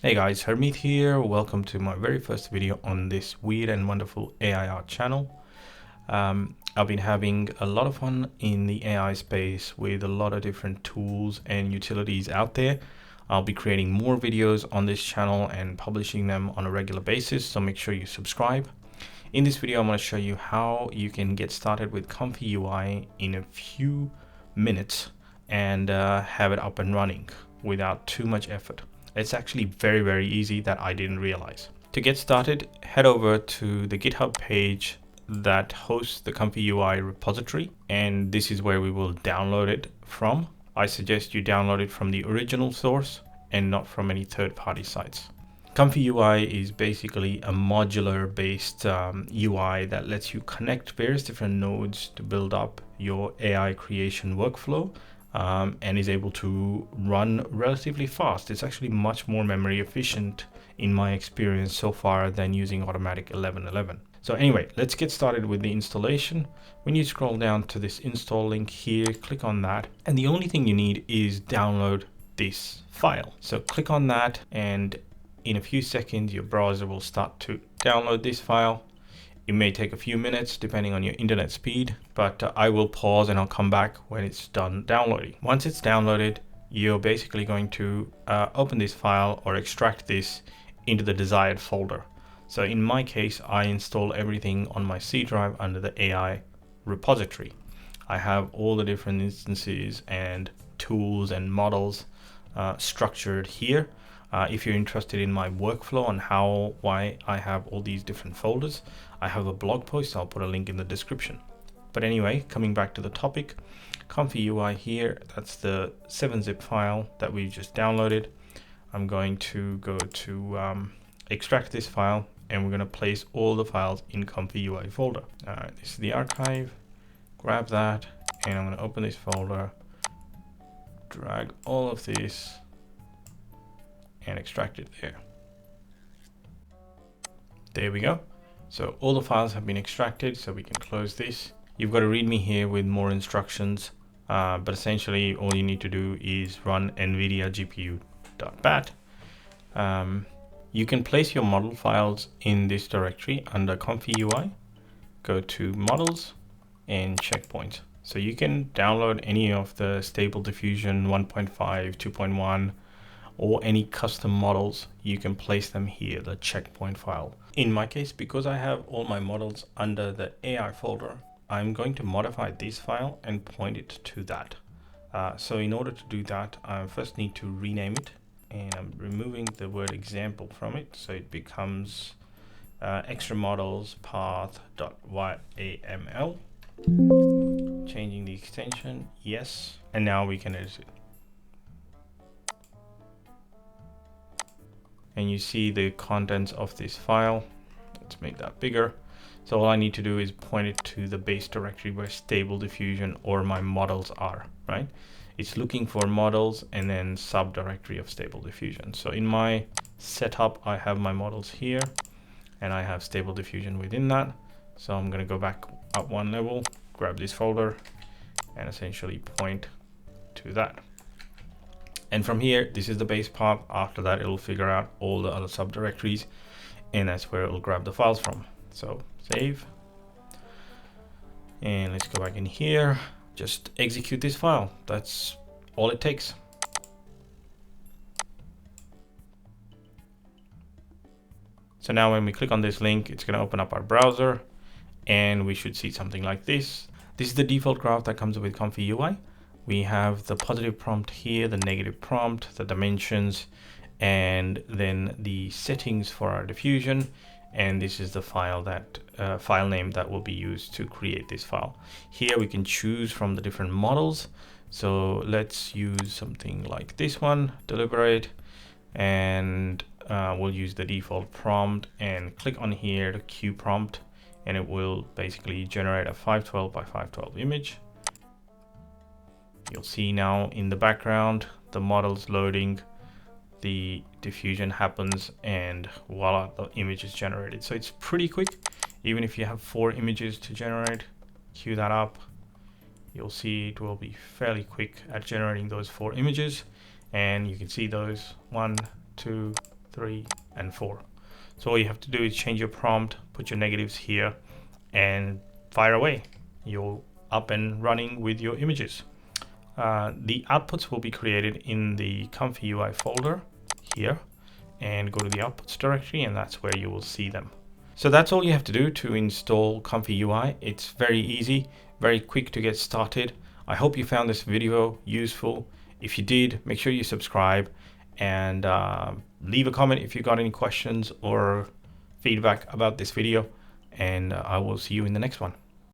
Hey guys, Hermit here. Welcome to my very first video on this weird and wonderful AI art channel. I've been having a lot of fun in the AI space with a lot of different tools and utilities out there. I'll be creating more videos on this channel and publishing them on a regular basis, so make sure you subscribe. In this video, I'm going to show you how you can get started with ComfyUI in a few minutes and have it up and running without too much effort. It's actually very easy that I didn't realize. To get started, head over to the GitHub page that hosts the ComfyUI repository, and this is where we will download it from. I suggest you download it from the original source and not from any third-party sites. ComfyUI is basically a modular based UI that lets you connect various different nodes to build up your AI creation workflow. And is able to run relatively fast. It's actually much more memory efficient in my experience so far than using automatic 1111. So anyway, let's get started with the installation. When you scroll down to this install link here, click on that. And the only thing you need is download this file. So click on that, and in a few seconds, your browser will start to download this file. It may take a few minutes depending on your internet speed, but I will pause and I'll come back when it's done downloading. Once it's downloaded, you're basically going to open this file or extract this into the desired folder. So in my case, I install everything on my C drive under the AI repository. I have all the different instances and tools and models structured here. If you're interested in my workflow on why I have all these different folders, I have a blog post. I'll put a link in the description. But anyway, coming back to the topic, ComfyUI here, that's the 7-zip file that we just downloaded. I'm going to go to extract this file, and we're going to place all the files in ComfyUI folder. This is the archive. Grab that, and I'm going to open this folder, drag all of this, and extract it there. There we go. So all the files have been extracted, so we can close this. You've got a README here with more instructions, but essentially all you need to do is run NVIDIA GPU.bat. You can place your model files in this directory under ComfyUI. Go to models and checkpoints. So you can download any of the Stable Diffusion 1.5, 2.1, or any custom models. You can place them here, the checkpoint file. In my case, because I have all my models under the AI folder, I'm going to modify this file and point it to that. So in order to do that, I first need to rename it, and I'm removing the word example from it, so it becomes extra models path.yaml. Changing the extension, yes, and now we can edit it. And you see the contents of this file. Let's make that bigger. So all I need to do is point it to the base directory where Stable Diffusion or my models are, right? It's looking for models and then subdirectory of Stable Diffusion. So in my setup, I have my models here and I have Stable Diffusion within that. So I'm going to go back up one level, grab this folder, and essentially point to that. And from here, this is the base path. After that, it'll figure out all the other subdirectories, and that's where it'll grab the files from. So save. And let's go back in here. Just execute this file. That's all it takes. So now when we click on this link, it's going to open up our browser, and we should see something like this. This is the default graph that comes with ComfyUI. We have the positive prompt here, the negative prompt, the dimensions, and then the settings for our diffusion. And this is the file name that will be used to create this file. Here we can choose from the different models. So let's use something like this one, deliberate, and we'll use the default prompt and click on here, the Q prompt, and it will basically generate a 512 by 512 image. You'll see now in the background, the model's loading, the diffusion happens, and voila, the image is generated. So it's pretty quick. Even if you have 4 images to generate, queue that up. You'll see it will be fairly quick at generating those 4 images. And you can see those 1, 2, 3, and 4. So all you have to do is change your prompt, put your negatives here, and fire away. You're up and running with your images. The outputs will be created in the ComfyUI folder here, and go to the outputs directory, and that's where you will see them. So that's all you have to do to install ComfyUI. It's very easy, very quick to get started. I hope you found this video useful. If you did, make sure you subscribe and leave a comment if you got any questions or feedback about this video, and I will see you in the next one.